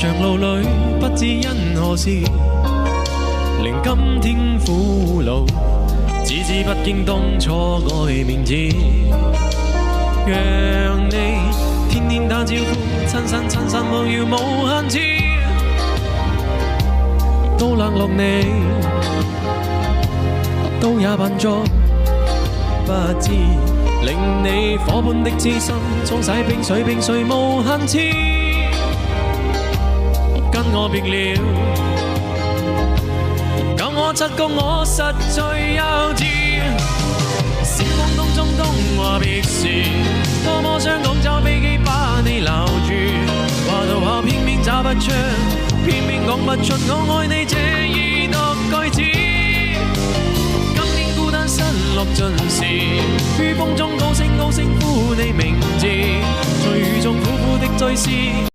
長路裏不知因何事，令今天苦惱，只知不經當初愛名字。讓你天天打招呼，親身無遙無限次，都冷落你，都也扮作不知，令你火般的痴心沖洗冰水無限次，跟我別了，教我察覺我實在幼稚。閃光燈中通話別時，多麼想講找飛機把你留住，話到話偏偏找不出，偏偏講不出我愛你這二讀句子。今天孤單失落盡時，於風中高聲呼你名字，在雨中苦苦的追思。